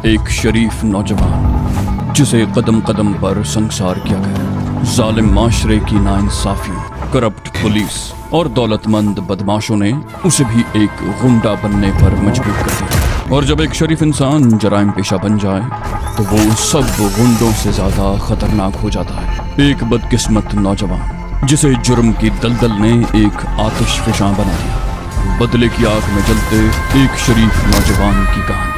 एक शरीफ नौजवान जिसे कदम कदम पर संसार किया गया। जालिम माशरे की नाइंसाफियों, करप्ट पुलिस और दौलतमंद बदमाशों ने उसे भी एक गुंडा बनने पर मजबूर कर दिया। और जब एक शरीफ इंसान जराइम पेशा बन जाए तो वो सब गुंडों से ज्यादा खतरनाक हो जाता है। एक बदकिस्मत नौजवान जिसे जुर्म की दलदल ने एक आतिशफशां बना दिया। बदले की आग में जलते एक शरीफ नौजवान की कहानी।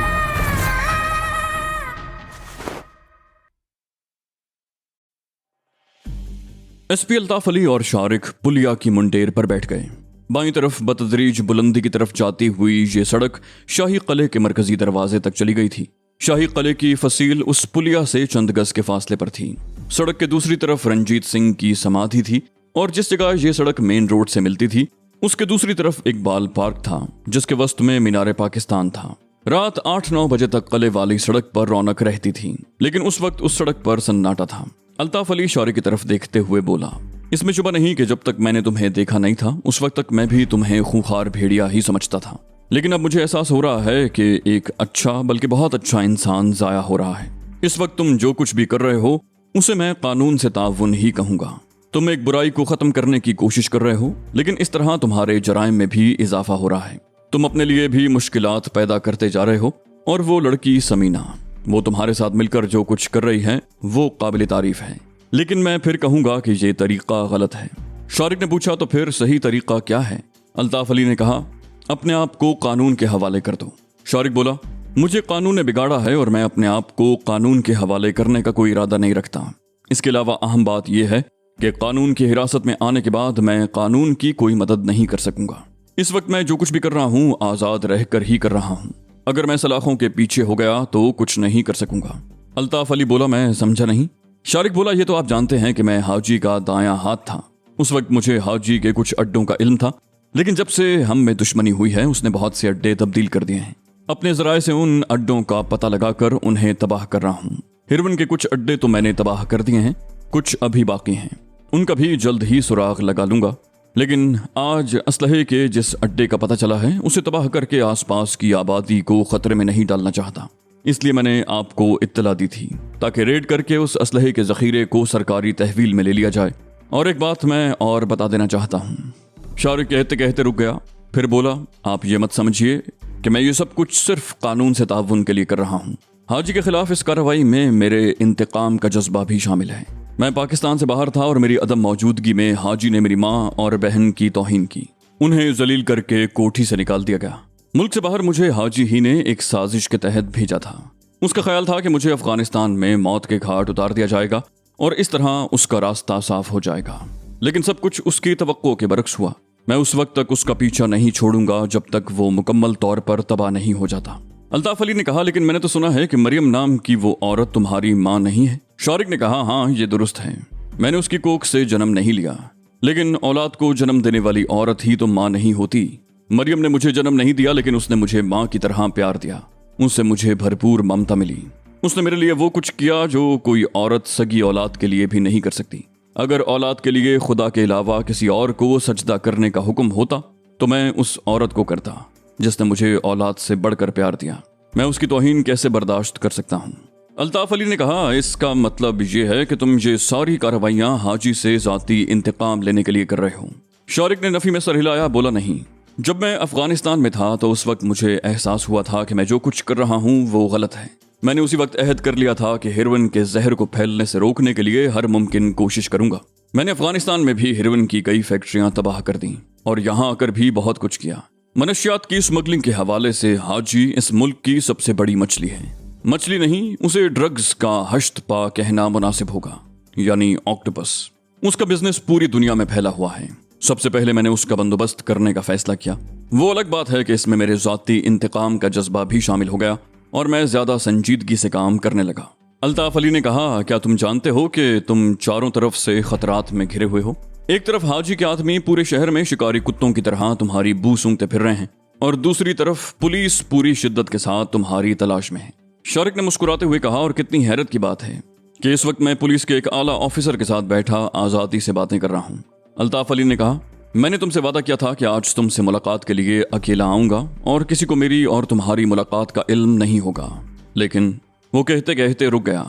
एसपी अल्ताफ अली और शारिक पुलिया की मुंडेर पर बैठ गए। बाईं तरफ बतदरीज बुलंदी की तरफ जाती हुई ये सड़क शाही किले के मरकजी दरवाजे तक चली गई थी। शाही किले की फसील उस पुलिया से चंद गज के फासले पर थी। सड़क के दूसरी तरफ रंजीत सिंह की समाधि थी और जिस जगह ये सड़क मेन रोड से मिलती थी उसके दूसरी तरफ इकबाल पार्क था जिसके वस्त में मीनारे पाकिस्तान था। रात 8-9 बजे तक किले वाली सड़क पर रौनक रहती थी, लेकिन उस वक्त उस सड़क पर सन्नाटा था। अल्ताफ अली शारिक की तरफ देखते हुए बोला, इसमें शुबा नहीं कि जब तक मैंने तुम्हें देखा नहीं था उस वक्त तक मैं भी तुम्हें खूंखार भेड़िया ही समझता था, लेकिन अब मुझे एहसास हो रहा है कि एक अच्छा बल्कि बहुत अच्छा इंसान जाया हो रहा है। इस वक्त तुम जो कुछ भी कर रहे हो उसे मैं कानून से ताउन ही कहूंगा। तुम एक बुराई को खत्म करने की कोशिश कर रहे हो, लेकिन इस तरह तुम्हारे जराइम में भी इजाफा हो रहा है। तुम अपने लिए भी मुश्किलात पैदा करते जा रहे हो और वो लड़की समीना, वो तुम्हारे साथ मिलकर जो कुछ कर रही है वो काबिल तारीफ है, लेकिन मैं फिर कहूंगा कि ये तरीका गलत है। शारिक ने पूछा, तो फिर सही तरीका क्या है? अल्ताफ अली ने कहा, अपने आप को कानून के हवाले कर दो। शारिक बोला, मुझे कानून ने बिगाड़ा है और मैं अपने आप को कानून के हवाले करने का कोई इरादा नहीं रखता। इसके अलावा अहम बात यह है कि कानून की हिरासत में आने के बाद मैं कानून की कोई मदद नहीं कर सकूंगा। इस वक्त मैं जो कुछ भी कर रहा हूँ आजाद रहकर ही कर रहा हूँ। अगर मैं सलाखों के पीछे हो गया तो कुछ नहीं कर सकूंगा। अल्ताफ अली बोला, मैं समझा नहीं। शारिक बोला, ये तो आप जानते हैं कि मैं हाजी का दायां हाथ था। उस वक्त मुझे हाजी के कुछ अड्डों का इल्म था, लेकिन जब से हम में दुश्मनी हुई है उसने बहुत से अड्डे तब्दील कर दिए हैं। अपने जराए से उन अड्डों का पता लगाकर उन्हें तबाह कर रहा हूँ। हेरोइन के कुछ अड्डे तो मैंने तबाह कर दिए हैं, कुछ अभी बाकी हैं, उनका भी जल्द ही सुराग लगा लूंगा। लेकिन आज असलहे के जिस अड्डे का पता चला है उसे तबाह करके आसपास की आबादी को खतरे में नहीं डालना चाहता, इसलिए मैंने आपको इत्तला दी थी ताकि रेड करके उस असलहे के जखीरे को सरकारी तहवील में ले लिया जाए। और एक बात मैं और बता देना चाहता हूँ। शारिक कहते कहते रुक गया, फिर बोला, आप ये मत समझिए कि मैं ये सब कुछ सिर्फ कानून से ताउन के लिए कर रहा हूँ। हाजी के खिलाफ इस कार्रवाई में मेरे इंतकाम का जज्बा भी शामिल है। मैं पाकिस्तान से बाहर था और मेरी अदम मौजूदगी में हाजी ने मेरी माँ और बहन की तौहीन की। उन्हें जलील करके कोठी से निकाल दिया गया। मुल्क से बाहर मुझे हाजी ही ने एक साजिश के तहत भेजा था। उसका ख्याल था कि मुझे अफगानिस्तान में मौत के घाट उतार दिया जाएगा और इस तरह उसका रास्ता साफ हो जाएगा, लेकिन सब कुछ उसकी तवक्को के बरक्स हुआ। मैं उस वक्त तक उसका पीछा नहीं छोड़ूंगा जब तक वो मुकम्मल तौर पर तबाह नहीं हो जाता। अल्ताफ अली ने कहा, लेकिन मैंने तो सुना है कि मरियम नाम की वो औरत तुम्हारी माँ नहीं है। शारिक ने कहा, हाँ ये दुरुस्त है, मैंने उसकी कोख से जन्म नहीं लिया, लेकिन औलाद को जन्म देने वाली औरत ही तो माँ नहीं होती। मरियम ने मुझे जन्म नहीं दिया, लेकिन उसने मुझे माँ की तरह प्यार दिया। उससे मुझे भरपूर ममता मिली। उसने मेरे लिए वो कुछ किया जो कोई औरत सगी औलाद के लिए भी नहीं कर सकती। अगर औलाद के लिए खुदा के अलावा किसी और को सजदा करने का हुक्म होता तो मैं उस औरत को करता जिसने मुझे औलाद से बढ़कर प्यार दिया। मैं उसकी तौहीन कैसे बर्दाश्त कर सकता हूँ? अल्ताफ अली ने कहा, इसका मतलब ये है कि तुम ये सारी कार्रवाइयाँ हाजी से जाती इंतकाम लेने के लिए कर रहे हो। शारिक ने नफी में सर हिलाया, बोला, नहीं। जब मैं अफगानिस्तान में था तो उस वक्त मुझे एहसास हुआ था कि मैं जो कुछ कर रहा हूँ वो गलत है। मैंने उसी वक्त अहद कर लिया था कि हेरोइन के जहर को फैलने से रोकने के लिए हर मुमकिन कोशिश करूंगा। मैंने अफगानिस्तान में भी हेरोइन की कई फैक्ट्रियां तबाह कर दी और यहाँ आकर भी बहुत कुछ किया। मनशियात की स्मगलिंग के हवाले से हाजी इस मुल्क की सबसे बड़ी मछली है। मछली नहीं, उसे ड्रग्स का हश्तपा कहना मुनासिब होगा, यानी ऑक्टोपस। उसका बिजनेस पूरी दुनिया में फैला हुआ है। सबसे पहले मैंने उसका बंदोबस्त करने का फैसला किया। वो अलग बात है कि इसमें मेरे ज़ाती इंतकाम का जज्बा भी शामिल हो गया और मैं ज्यादा संजीदगी से काम करने लगा। अल्ताफ अली ने कहा, क्या तुम जानते हो कि तुम चारों तरफ से खतरात में घिरे हुए हो? एक तरफ हाजी के आदमी पूरे शहर में शिकारी कुत्तों की तरह तुम्हारी बू सूंघते फिर रहे हैं और दूसरी तरफ पुलिस पूरी शिद्दत के साथ तुम्हारी तलाश में है। शारिक ने मुस्कुराते हुए कहा, और कितनी हैरत की बात है कि इस वक्त मैं पुलिस के एक आला ऑफिसर के साथ बैठा आजादी से बातें कर रहा हूँ। अल्ताफ अली ने कहा, मैंने तुमसे वादा किया था कि आज तुमसे मुलाकात के लिए अकेला आऊंगा और किसी को मेरी और तुम्हारी मुलाकात का इल्म नहीं होगा। लेकिन वो कहते कहते रुक गया।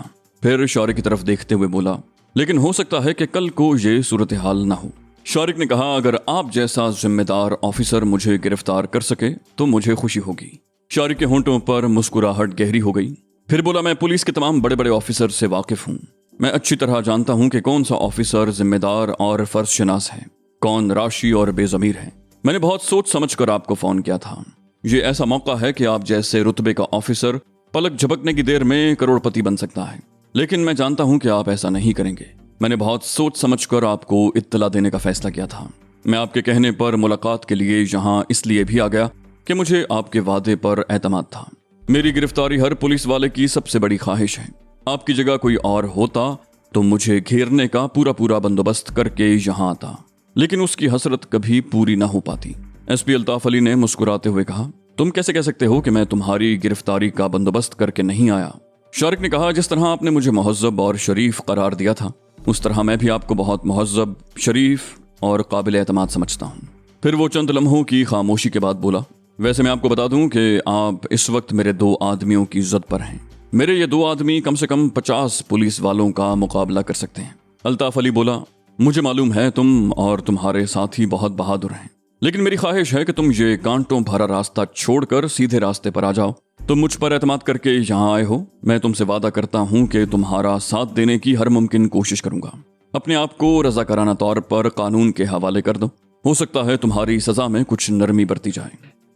फिर शारिक की तरफ देखते हुए बोला, लेकिन हो सकता है कि कल को ये सूरत हाल ना हो। शारिक ने कहा, अगर आप जैसा जिम्मेदार ऑफिसर मुझे गिरफ्तार कर सके तो मुझे खुशी होगी। शारिक के होंठों पर मुस्कुराहट गहरी हो गई। फिर बोला, मैं पुलिस के तमाम बड़े बड़े ऑफिसर से वाकिफ हूँ। मैं अच्छी तरह जानता हूँ कि कौन सा ऑफिसर जिम्मेदार और फर्जशनास है, कौन राशि और बेजमीर है। मैंने बहुत सोच समझ कर आपको फोन किया था। ये ऐसा मौका है कि आप जैसे रुतबे का ऑफिसर पलक झपकने की देर में करोड़पति बन सकता है, लेकिन मैं जानता हूं कि आप ऐसा नहीं करेंगे। मैंने बहुत सोच समझकर आपको इत्तला देने का फैसला किया था। मैं आपके कहने पर मुलाकात के लिए यहाँ इसलिए भी आ गया कि मुझे आपके वादे पर एतमाद था। मेरी गिरफ्तारी हर पुलिस वाले की सबसे बड़ी ख्वाहिश है। आपकी जगह कोई और होता तो मुझे घेरने का पूरा बंदोबस्त करके यहाँ आता, लेकिन उसकी हसरत कभी पूरी ना हो पाती। एसपी अल्ताफ अली ने मुस्कुराते हुए कहा, तुम कैसे कह सकते हो कि मैं तुम्हारी गिरफ्तारी का बंदोबस्त करके नहीं आया? शारिक ने कहा, जिस तरह आपने मुझे मुहज्जब और शरीफ करार दिया था, उस तरह मैं भी आपको बहुत मुहज्जब, शरीफ और काबिल एतमाद समझता हूँ। फिर वो चंद लम्हों की खामोशी के बाद बोला, वैसे मैं आपको बता दूं कि आप इस वक्त मेरे 2 आदमियों की जद पर हैं। मेरे ये 2 आदमी कम से कम 50 पुलिस वालों का मुकाबला कर सकते हैं। अल्ताफ अली बोला, मुझे मालूम है तुम और तुम्हारे साथी बहुत बहादुर हैं, लेकिन मेरी ख्वाहिश है कि तुम ये कांटों भरा रास्ता छोड़कर सीधे रास्ते पर आ जाओ। तुम मुझ पर एतमाद करके यहाँ आए हो। मैं तुमसे वादा करता हूँ कि तुम्हारा साथ देने की हर मुमकिन कोशिश करूंगा। अपने आप को रज़ाकाराना तौर पर कानून के हवाले कर दो। हो सकता है तुम्हारी सजा में कुछ नरमी बरती जाए।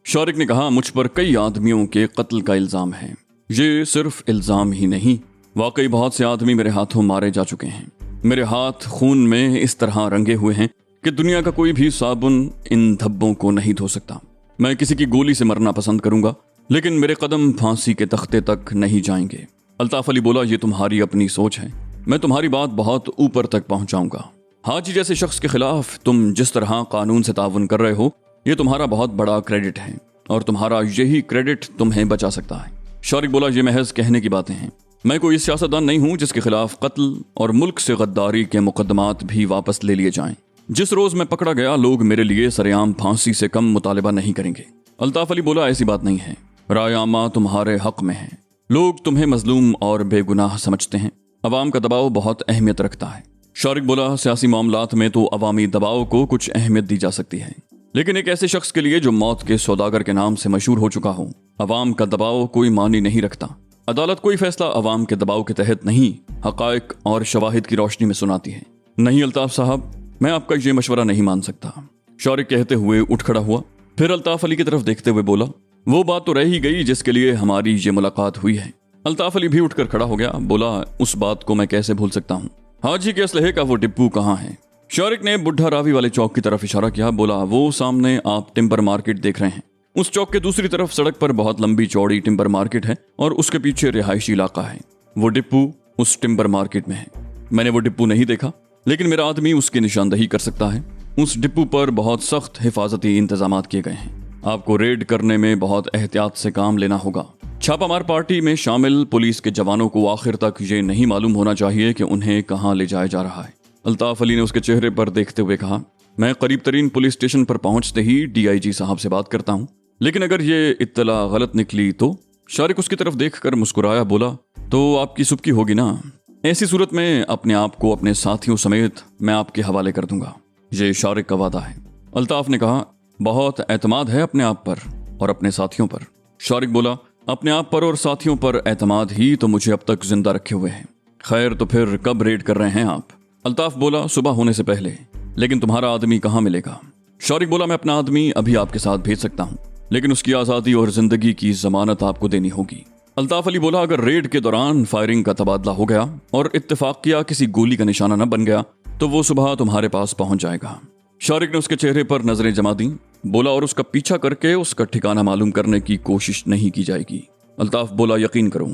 शारिक ने कहा, मुझ पर कई आदमियों के कत्ल का इल्जाम है। ये सिर्फ इल्जाम ही नहीं, वाकई बहुत से आदमी मेरे हाथों मारे जा चुके हैं। मेरे हाथ खून में इस तरह रंगे हुए हैं कि दुनिया का कोई भी साबुन इन धब्बों को नहीं धो सकता। मैं किसी की गोली से मरना पसंद करूंगा, लेकिन मेरे कदम फांसी के तख्ते तक नहीं जाएंगे। अल्ताफ अली बोला, ये तुम्हारी अपनी सोच है, मैं तुम्हारी बात बहुत ऊपर तक पहुंचाऊंगा। हाजी जैसे शख्स के खिलाफ तुम जिस तरह कानून से ताउन कर रहे हो, ये तुम्हारा बहुत बड़ा क्रेडिट है और तुम्हारा यही क्रेडिट तुम्हें बचा सकता है। शारिक बोला, ये महज कहने की बातें हैं। मैं कोई सियासतदान नहीं हूं जिसके खिलाफ कत्ल और मुल्क से गद्दारी के मुकदमात भी वापस ले लिए जाएं। जिस रोज मैं पकड़ा गया, लोग मेरे लिए सरेआम फांसी से कम मुतालिबा नहीं करेंगे। अल्ताफ अली बोला, ऐसी बात नहीं है। राय आमा तुम्हारे हक में है। लोग तुम्हें मजलूम और बेगुनाह समझते हैं। अवाम का दबाव बहुत अहमियत रखता है। शारिक बोला, सियासी मामलात में तो अवामी दबाव को कुछ अहमियत दी जा सकती है, लेकिन एक ऐसे शख्स के लिए जो मौत के सौदागर के नाम से मशहूर हो चुका हो, अवाम का दबाव कोई मानी नहीं रखता। अदालत कोई फैसला अवाम के दबाव के तहत नहीं, हकायक और शवाहिद की रोशनी में सुनाती है। नहीं अल्ताफ साहब, मैं आपका ये मशवरा नहीं मान सकता। शारिक कहते हुए उठ खड़ा हुआ। फिर अल्ताफ अली की तरफ देखते हुए बोला, वो बात तो रह ही गई जिसके लिए हमारी ये मुलाकात हुई है। अल्ताफ अली भी उठकर खड़ा हो गया। बोला, उस बात को मैं कैसे भूल सकता हूँ। हाजी के असलहे का वो डिप्पू कहाँ है? शारिक ने बुढ़ा रावी वाले चौक की तरफ इशारा किया। बोला, वो सामने आप टिम्बर मार्केट देख रहे हैं, उस चौक के दूसरी तरफ सड़क पर बहुत लंबी चौड़ी टिम्बर मार्केट है और उसके पीछे रिहायशी इलाका है। वो डिप्पू उस टिम्बर मार्केट में है। मैंने वो डिप्पू नहीं देखा, लेकिन मेरा आदमी उसकी निशानदही कर सकता है। उस डिप्पू पर बहुत सख्त हिफाजती इंतजाम किए गए हैं। आपको रेड करने में बहुत एहतियात से काम लेना होगा। छापामार पार्टी में शामिल पुलिस के जवानों को आखिर तक ये नहीं मालूम होना चाहिए कि उन्हें कहाँ ले जाया जा रहा है। अल्ताफ अली ने उसके चेहरे पर देखते हुए कहा, मैं करीब तरीन पुलिस स्टेशन पर पहुंचते ही DIG साहब से बात करता हूँ, लेकिन अगर ये इत्तला गलत निकली तो? शारिक उसकी तरफ देखकर मुस्कुराया। बोला, तो आपकी सुबकी होगी ना? ऐसी सूरत में अपने आप को अपने साथियों समेत मैं आपके हवाले कर दूंगा। ये शारिक का वादा है। अल्ताफ ने कहा, बहुत एतमाद है अपने आप पर और अपने साथियों पर। शारिक बोला, अपने आप पर और साथियों पर एतमाद ही तो मुझे अब तक जिंदा रखे हुए हैं। खैर, तो फिर कब रेड कर रहे हैं आप? अल्ताफ बोला, सुबह होने से पहले। लेकिन तुम्हारा आदमी कहाँ मिलेगा? शारिक बोला, मैं अपना आदमी अभी आपके साथ भेज सकता हूँ, लेकिन उसकी आज़ादी और जिंदगी की जमानत आपको देनी होगी। अल्ताफ अली बोला, अगर रेड के दौरान फायरिंग का तबादला हो गया और इत्तेफाक किया किसी गोली का निशाना न बन गया तो वो सुबह तुम्हारे पास पहुंच जाएगा। शारिक ने उसके चेहरे पर नजरें जमा दी। बोला, और उसका पीछा करके उसका ठिकाना मालूम करने की कोशिश नहीं की जाएगी। अल्ताफ बोला, यकीन करो,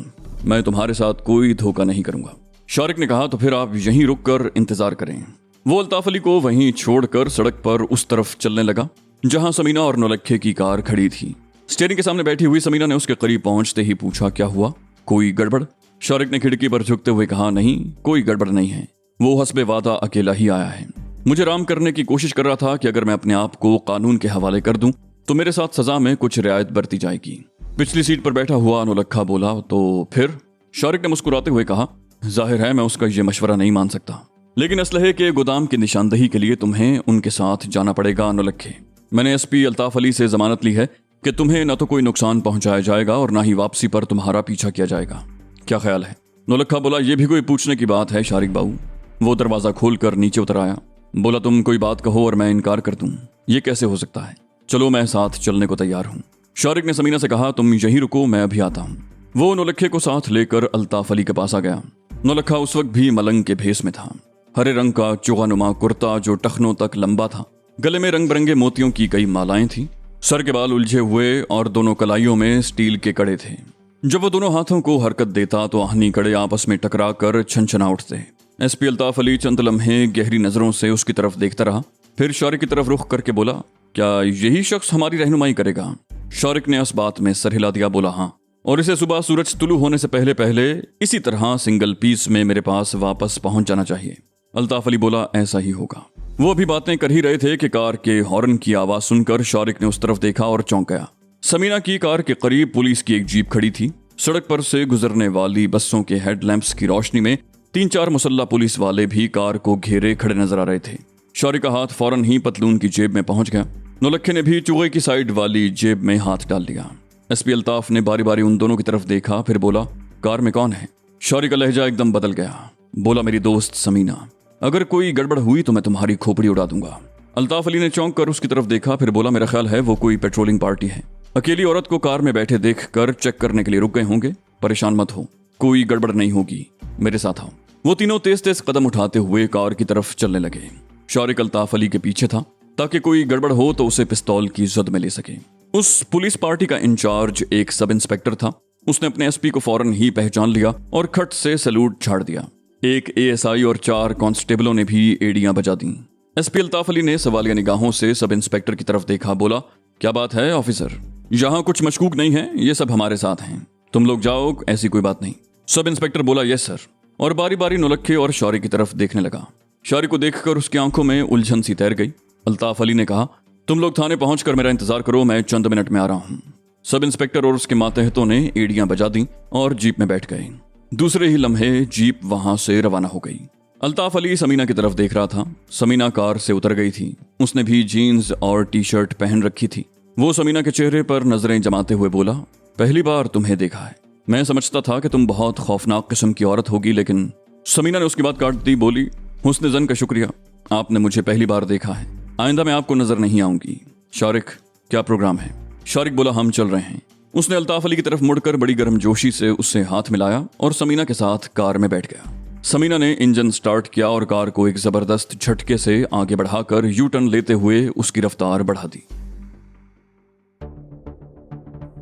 मैं तुम्हारे साथ कोई धोखा नहीं करूंगा। शारिक ने कहा, तो फिर आप यहीं रुक कर इंतजार करें। वो अल्ताफ अली को वहीं छोड़कर सड़क पर उस तरफ चलने लगा जहां समीना और नौलखे की कार खड़ी थी। स्टीयरिंग के सामने बैठी हुई समीना ने उसके करीब पहुंचते ही पूछा, क्या हुआ, कोई गड़बड़? शारिक ने खिड़की पर झुकते हुए कहा, नहीं, कोई गड़बड़ नहीं है। वो हस्बे वादा अकेला ही आया है। मुझे राम करने की कोशिश कर रहा था कि अगर मैं अपने आप को कानून के हवाले कर दूं तो मेरे साथ सजा में कुछ रियायत बरती जाएगी। पिछली सीट पर बैठा हुआ नौलखा बोला, तो फिर? शारिक ने मुस्कुराते हुए कहा, जाहिर है मैं उसका ये मशवरा नहीं मान सकता, लेकिन असलहे के गोदाम की निशानदही के लिए तुम्हें उनके साथ जाना पड़ेगा नौलखे। मैंने एसपी अल्ताफ अली से जमानत ली है कि तुम्हें न तो कोई नुकसान पहुंचाया जाएगा और ना ही वापसी पर तुम्हारा पीछा किया जाएगा। क्या ख्याल है? नौलखा बोला, यह भी कोई पूछने की बात है शारिक बाबू। वो दरवाजा खोलकर नीचे उतर आया। बोला, तुम कोई बात कहो और मैं इनकार कर दूं, ये कैसे हो सकता है? चलो मैं साथ चलने को तैयार हूं। शारिक ने समीना से कहा, तुम यहीं रुको, मैं अभी आता हूं। वो नौलखे को साथ लेकर अल्ताफ अली के पास आ गया। नौलखा उस वक्त भी मलंग के भेस में था। हरे रंग का चोगानुमा कुर्ता जो टखनों तक लंबा था, गले में रंग बिरंगे मोतियों की कई मालाएं थी, सर के बाल उलझे हुए और दोनों कलाइयों में स्टील के कड़े थे। जब वो दोनों हाथों को हरकत देता तो आहनी कड़े आपस में टकरा कर छनछना उठते। एसपी अल्ताफ अली चंद लम्हे गहरी नजरों से उसकी तरफ देखता रहा, फिर शारिक की तरफ रुख करके बोला, क्या यही शख्स हमारी रहनुमाई करेगा? शारिक ने इस बात में सर हिला दिया, बोला, हाँ, और इसे सुबह सूरज तुलू होने से पहले पहले इसी तरह सिंगल पीस में मेरे पास वापस पहुंच जाना चाहिए। अल्ताफ अली बोला, ऐसा ही होगा। वो अभी बातें कर ही रहे थे कि कार के हॉर्न की आवाज सुनकर शारिक ने उस तरफ देखा और चौंक गया। समीना की कार के करीब पुलिस की एक जीप खड़ी थी। सड़क पर से गुजरने वाली बसों के हेडलैंप्स की रोशनी में 3-4 मुसल्ला पुलिस वाले भी कार को घेरे खड़े नजर आ रहे थे। शारिक का हाथ फौरन ही पतलून की जेब में पहुंच गया। नौलखे ने भी चूहे की साइड वाली जेब में हाथ डाल दिया। एसपी अल्ताफ ने बारी बारी उन दोनों की तरफ देखा, फिर बोला, कार में कौन है? शारिक का लहजा एकदम बदल गया। बोला, मेरी दोस्त समीना। अगर कोई गड़बड़ हुई तो मैं तुम्हारी खोपड़ी उड़ा दूंगा। अल्ताफ अली ने चौंक कर उसकी तरफ देखा, फिर बोला, मेरा ख्याल है वो कोई पेट्रोलिंग पार्टी है। अकेली औरत को कार में बैठे देख कर चेक करने के लिए रुक गए होंगे। परेशान मत हो, कोई गड़बड़ नहीं होगी, मेरे साथ आओ। वो तीनों तेज तेज कदम उठाते हुए कार की तरफ चलने लगे। शारिक अल्ताफ अली के पीछे था ताकि कोई गड़बड़ हो तो उसे पिस्तौल की जद में ले सके। उस पुलिस पार्टी का इंचार्ज एक सब इंस्पेक्टर था। उसने अपने एसपी को फौरन ही पहचान लिया और खट से सैल्यूट छाड़ दिया। एक एएसआई और 4 कांस्टेबलों ने भी एड़ियां बजा दी। एसपी अल्ताफ अली ने सवालिया निगाहों से सब इंस्पेक्टर की तरफ देखा, बोला, क्या बात है ऑफिसर? यहाँ कुछ मशकूक नहीं है, ये सब हमारे साथ हैं, तुम लोग जाओ, ऐसी कोई बात नहीं। सब इंस्पेक्टर बोला, यस सर, और बारी बारी नौलखे और शारिक की तरफ देखने लगा। शारिक को देखकर उसकी आंखों में उलझन सी तैर गई। अल्ताफ अली ने कहा, तुम लोग थाने पहुंचकर मेरा इंतजार करो, मैं चंद मिनट में आ रहा हूं। सब इंस्पेक्टर और उसके मातहतों ने एड़ियां बजा दी और जीप में बैठ गए। दूसरे ही लम्हे जीप वहां से रवाना हो गई। अल्ताफ अली समीना की तरफ देख रहा था। समीना कार से उतर गई थी। उसने भी जीन्स और टी-शर्ट पहन रखी थी। वो समीना के चेहरे पर नजरें जमाते हुए बोला, पहली बार तुम्हें देखा है। मैं समझता था कि तुम बहुत खौफनाक किस्म की औरत होगी, लेकिन समीना ने उसकी बात काट दी, बोली, हुस्न जन का शुक्रिया, आपने मुझे पहली बार देखा है, आइंदा मैं आपको नजर नहीं आऊंगी। शारिक, क्या प्रोग्राम है? शारिक बोला, हम चल रहे हैं। उसने अल्ताफ अली की तरफ मुड़कर बड़ी गर्मजोशी से उससे हाथ मिलाया और समीना के साथ कार में बैठ गया। समीना ने इंजन स्टार्ट किया और कार को एक जबरदस्त झटके से आगे बढ़ाकर यू टर्न लेते हुए उसकी रफ्तार बढ़ा दी।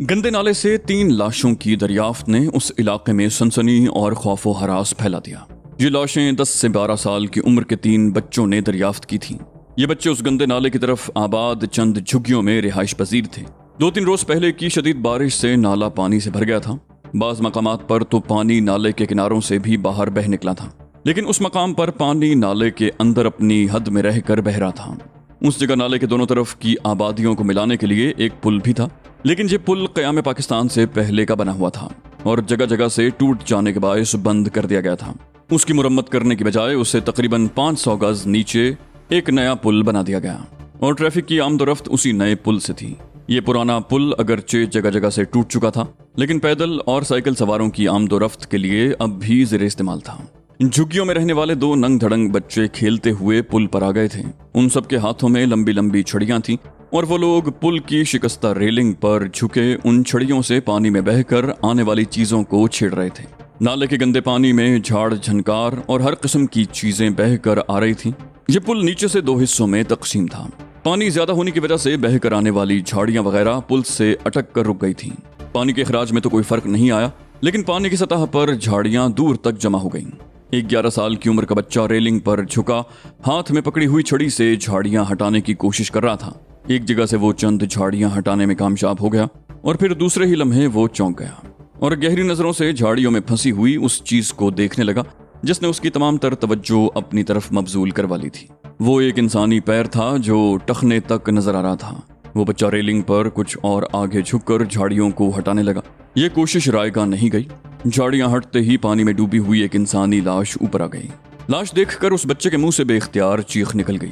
गंदे नाले से 3 लाशों की दरियाफ्त ने उस इलाके में सनसनी और खौफो हरास फैला दिया। ये लाशें 10 से 12 साल की उम्र के 3 बच्चों ने दरियाफ्त की थीं। ये बच्चे उस गंदे नाले की तरफ आबाद चंद झुग्गियों में रिहाइश पजीर थे। 2-3 रोज पहले की शदीद बारिश से नाला पानी से भर गया था। बाज मकामात पर तो पानी नाले के किनारों से भी बाहर बह निकला था, लेकिन उस मकाम पर पानी नाले के अंदर अपनी हद में रहकर बह रहा था। उस जगह नाले के दोनों तरफ की आबादियों को मिलाने के लिए एक पुल भी था, लेकिन ये पुल क़याम पाकिस्तान से पहले का बना हुआ था और जगह जगह से टूट जाने के बायस बंद कर दिया गया था। उसकी मुरम्मत करने की बजाय उसे तकरीबन 500 गज नीचे एक नया पुल बना दिया गया और ट्रैफिक की आमदोरफ्त उसी नए पुल से थी। ये पुराना पुल अगरचे जगह जगह से टूट चुका था, लेकिन पैदल और साइकिल सवारों की आमदोरफ्त के लिए अब भी ज़ेरे इस्तेमाल था। झुग्गियों में रहने वाले 2 नंग धड़ंग बच्चे खेलते हुए पुल पर आ गए थे। उन सबके हाथों में लंबी लंबी छड़ियां थीं और वो लोग पुल की शिकस्ता रेलिंग पर झुके उन छड़ियों से पानी में बहकर आने वाली चीजों को छेड़ रहे थे। नाले के गंदे पानी में झाड़ झनकार और हर किस्म की चीजें बहकर आ रही थीं। ये पुल नीचे से 2 हिस्सों में तकसीम था। पानी ज्यादा होने की वजह से बहकर आने वाली झाड़ियां वगैरह पुल से अटक कर रुक गई थीं। पानी के इखराज में तो कोई फर्क नहीं आया, लेकिन पानी की सतह पर झाड़ियां दूर तक जमा हो गईं। एक 11 साल की उम्र का बच्चा रेलिंग पर झुका हाथ में पकड़ी हुई छड़ी से झाड़ियां हटाने की कोशिश कर रहा था। एक जगह से वो चंद झाड़ियां हटाने में कामयाब हो गया और फिर दूसरे ही लम्हे वो चौंक गया और गहरी नजरों से झाड़ियों में फंसी हुई उस चीज को देखने लगा जिसने उसकी तमाम तर तवज्जो अपनी तरफ मबजूल करवा ली थी। वो एक इंसानी पैर था जो टखने तक नजर आ रहा था। वो बच्चा रेलिंग पर कुछ और आगे झुककर झाड़ियों को हटाने लगा। ये कोशिश रायगा नहीं गई। झाड़ियां हटते ही पानी में डूबी हुई एक इंसानी लाश ऊपर आ गई। लाश देखकर उस बच्चे के मुंह से बेख्तियार चीख निकल गई।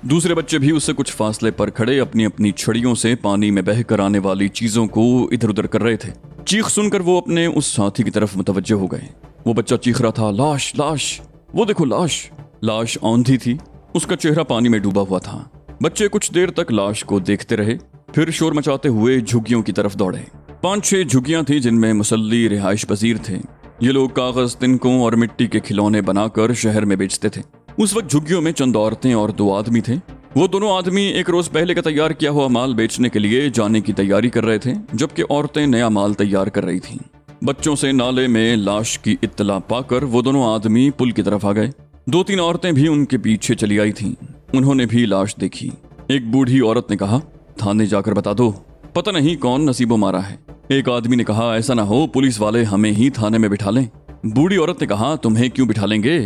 दूसरे बच्चे भी उससे कुछ फासले पर खड़े अपनी अपनी छड़ियों से पानी में बहकर आने वाली चीजों को इधर उधर कर रहे थे। चीख सुनकर वो अपने उस साथी की तरफ मुतवज्जे हो गए। वो बच्चा चीख रहा था, लाश लाश, वो देखो लाश। लाश औंधी थी, उसका चेहरा पानी में डूबा हुआ था। बच्चे कुछ देर तक लाश को देखते रहे, फिर शोर मचाते हुए झुग्गियों की तरफ दौड़े। 5-6 झुग्गियां थी जिनमें मुसल्ली रिहाइश पजीर थे। ये लोग कागज, तिनकों और मिट्टी के खिलौने बनाकर शहर में बेचते थे। उस वक्त झुग्गियों में चंद औरतें और 2 आदमी थे। वो दोनों आदमी एक रोज पहले का तैयार किया हुआ माल बेचने के लिए जाने की तैयारी कर रहे थे, जबकि औरतें नया माल तैयार कर रही थीं। बच्चों से नाले में लाश की इत्तला पाकर वो दोनों आदमी पुल की तरफ आ गए। 2-3 औरतें भी उनके पीछे चली आई थीं। उन्होंने भी लाश देखी। एक बूढ़ी औरत ने कहा, थाने जाकर बता दो, पता नहीं कौन नसीबों मारा है। एक आदमी ने कहा, ऐसा ना हो पुलिस वाले हमें ही थाने में बिठा लें। बूढ़ी औरत ने कहा, तुम्हें क्यों बिठा लेंगे,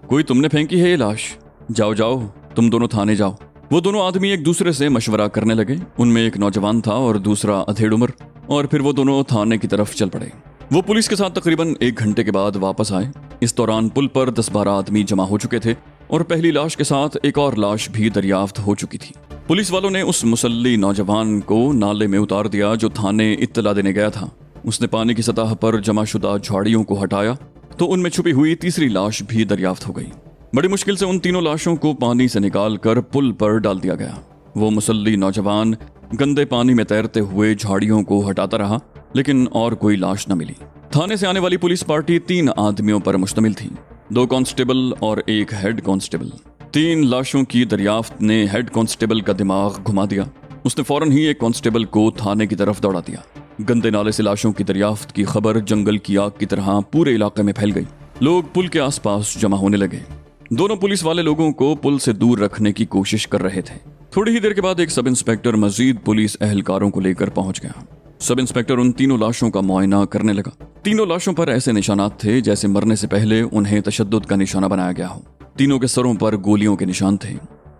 कोई तुमने फेंकी है ये लाश। जाओ जाओ, तुम दोनों थाने जाओ। वो दोनों आदमी एक दूसरे से मशवरा करने लगे। उनमें एक नौजवान था और दूसरा अधेड़ उम्र, और फिर वो दोनों थाने की तरफ चल पड़े। वो पुलिस के साथ तकरीबन 1 घंटे के बाद वापस आए। इस दौरान पुल पर 10-12 आदमी जमा हो चुके थे और पहली लाश के साथ एक और लाश भी दरियाफ्त हो चुकी थी। पुलिस वालों ने उस मुसल्ली नौजवान को नाले में उतार दिया जो थाने इत्तला देने गया था। उसने पानी की सतह पर जमाशुदा झाड़ियों को हटाया तो उनमें छुपी हुई तीसरी लाश भी दरियाफ्त हो गई। बड़ी मुश्किल से उन तीनों लाशों को पानी से निकालकर पुल पर डाल दिया गया। वो मुसल्ली नौजवान गंदे पानी में तैरते हुए झाड़ियों को हटाता रहा, लेकिन और कोई लाश न मिली। थाने से आने वाली पुलिस पार्टी 3 आदमियों पर मुश्तमिल थी, 2 कांस्टेबल और 1 हेड कांस्टेबल। 3 लाशों की दरियाफ्त ने हेड कांस्टेबल का दिमाग घुमा दिया। उसने फौरन ही एक कांस्टेबल को थाने की तरफ दौड़ा दिया। गंदे नाले से लाशों की दरियाफ्त की खबर जंगल की आग की तरह पूरे इलाके में फैल गई। लोग पुल के आसपास जमा होने लगे। दोनों पुलिस वाले लोगों को पुल से दूर रखने की कोशिश कर रहे थे। थोड़ी ही देर के बाद एक सब इंस्पेक्टर मजीद पुलिस एहलकारों को लेकर पहुंच गया। सब इंस्पेक्टर उन तीनों लाशों का मुआयना करने लगा। तीनों लाशों पर ऐसे निशानात थे जैसे मरने से पहले उन्हें तशद्दुद का निशाना बनाया गया हो। तीनों के सरों पर गोलियों के निशान थे,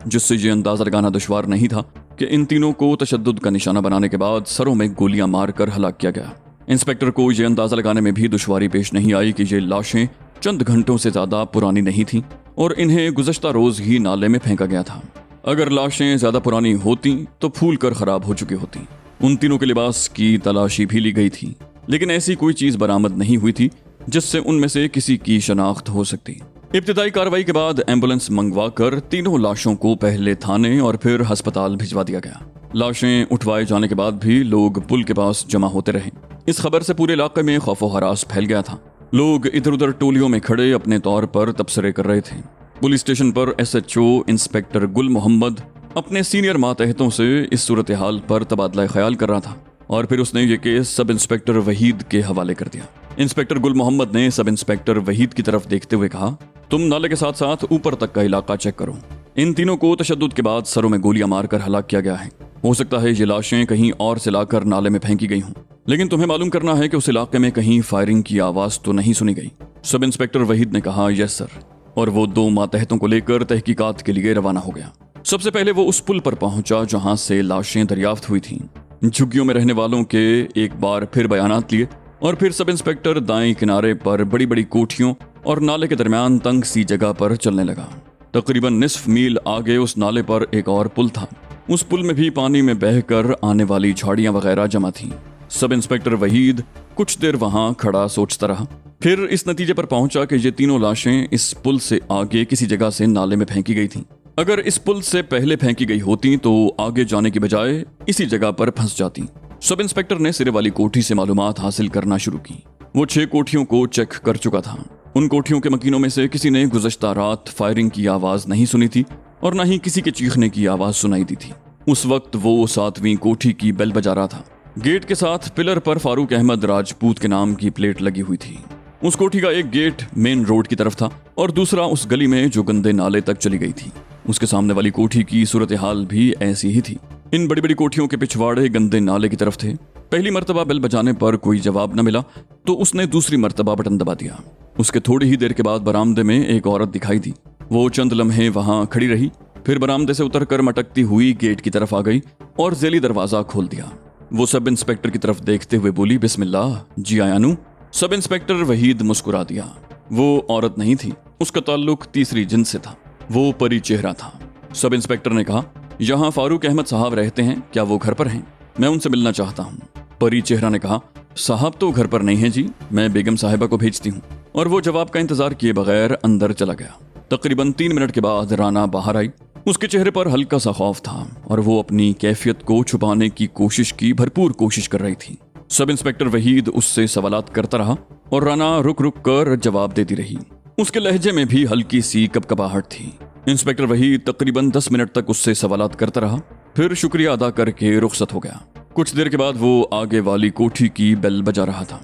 जिससे ये अंदाजा लगाना दुश्वार नहीं था कि इन तीनों को तशद्दुद का निशाना बनाने के बाद सरों में गोलियां मारकर हलाक किया गया। इंस्पेक्टर को यह अंदाजा लगाने में भी दुश्वारी पेश नहीं आई कि ये लाशें चंद घंटों से ज्यादा पुरानी नहीं थीं और इन्हें गुज़श्ता रोज ही नाले में फेंका गया था। अगर लाशें ज्यादा पुरानी होती तो फूल कर खराब हो चुकी होती। उन तीनों के लिबास की तलाशी भी ली गई थी, लेकिन ऐसी कोई चीज बरामद नहीं हुई थी जिससे उनमें से किसी की शनाख्त हो सकती। इब्तिदाई कार्रवाई के बाद एम्बुलेंस मंगवाकर तीनों लाशों को पहले थाने और फिर अस्पताल भिजवा दिया गया। लाशें उठवाए जाने के बाद भी लोग पुल के पास जमा होते रहे। इस खबर से पूरे इलाके में खौफो हरास फैल गया था। लोग इधर उधर टोलियों में खड़े अपने तौर पर तबसरे कर रहे थे। पुलिस स्टेशन पर SHO इंस्पेक्टर गुल मोहम्मद अपने सीनियर मातहतों से इस सूरत हाल पर तबादला ख्याल कर रहा था और फिर उसने ये केस सब इंस्पेक्टर वहीद के हवाले कर दिया। इंस्पेक्टर गुल मोहम्मद ने सब इंस्पेक्टर वहीद की तरफ देखते हुए कहा, तुम नाले के साथ साथ ऊपर तक का इलाका चेक करो। इन तीनों को तशद्दुद के बाद सरों में गोलियां मारकर हलाक किया गया है। हो सकता है ये लाशें कहीं और से लाकर नाले में फेंकी गई हों, लेकिन तुम्हें मालूम करना है कि उस इलाके में कहीं फायरिंग की आवाज तो नहीं सुनी गई। सब इंस्पेक्टर वहीद ने कहा, यस सर, और वो 2 मातहतों को लेकर तहकीकात के लिए रवाना हो गया। सबसे पहले वो उस पुल पर पहुंचा जहां से लाशें दरियाफ्त हुई थीं। झुग्गियों में रहने वालों के एक बार फिर बयानात लिए और फिर सब इंस्पेक्टर दाएं किनारे पर बड़ी बड़ी कोठियों और नाले के दरमियान तंग सी जगह पर चलने लगा। तकरीबन निस्फ मील आगे उस नाले पर एक और पुल था। उस पुल में भी पानी में बहकर आने वाली झाड़ियां वगैरह जमा थीं। सब इंस्पेक्टर वहीद कुछ देर वहां खड़ा सोचता रहा, फिर इस नतीजे पर पहुंचा कि ये तीनों लाशें इस पुल से आगे किसी जगह से नाले में फेंकी गई थीं। अगर इस पुल से पहले फेंकी गई होती तो आगे जाने की बजाय इसी जगह पर फंस जाती। सब इंस्पेक्टर ने सिरे वाली कोठी से मालूमात हासिल करना शुरू की। वो 6 कोठियों को चेक कर चुका था। उन कोठियों के मकीनों में से किसी ने गुज़श्ता रात फायरिंग की आवाज नहीं सुनी थी और न ही किसी के चीखने की आवाज सुनाई दी थी। उस वक्त वो 7वीं कोठी की बेल बजा रहा था। गेट के साथ पिलर पर फारूक अहमद राजपूत के नाम की प्लेट लगी हुई थी। उस कोठी का एक गेट मेन रोड की तरफ था और दूसरा उस गली में जो गंदे नाले तक चली गई थी। उसके सामने वाली कोठी की सूरत हाल भी ऐसी ही थी। इन बड़ी बड़ी कोठियों के पिछवाड़े गंदे नाले की तरफ थे। पहली मर्तबा बेल बजाने पर कोई जवाब न मिला तो उसने दूसरी मर्तबा बटन दबा दिया। उसके थोड़ी ही देर के बाद बरामदे में एक औरत दिखाई दी। वो चंद लम्हे वहां खड़ी रही फिर बरामदे से उतरकर मटकती हुई गेट की तरफ आ गई और जेली दरवाजा खोल दिया। वो सब इंस्पेक्टर की तरफ देखते हुए बोली, बिस्मिल्लाह, जी आयानू। सब इंस्पेक्टर वहीद मुस्कुरा दिया। वो औरत नहीं थी, उसका ताल्लुक तीसरी जिन्स से था। वो परी चेहरा था। सब इंस्पेक्टर ने कहा, यहाँ फारूक अहमद साहब रहते हैं, क्या वो घर पर हैं? मैं उनसे मिलना चाहता हूँ। परी चेहरा ने कहा, साहब तो घर पर नहीं है जी, मैं बेगम साहिबा को भेजती हूँ। और वो जवाब का इंतजार किए बगैर अंदर चला गया। तकरीबन 3 मिनट के बाद राना बाहर आई। उसके चेहरे पर हल्का सा खौफ था और वो अपनी कैफियत को छुपाने की कोशिश की भरपूर कोशिश कर रही थी। सब इंस्पेक्टर वहीद उससे सवालात करता रहा और राना रुक रुक कर जवाब देती रही। उसके लहजे में भी हल्की सी कपकपाहट थी। इंस्पेक्टर वहीद तकरीबन 10 मिनट तक उससे सवालात करता रहा, फिर शुक्रिया अदा करके रुखसत हो गया। कुछ देर के बाद वो आगे वाली कोठी की बेल बजा रहा था।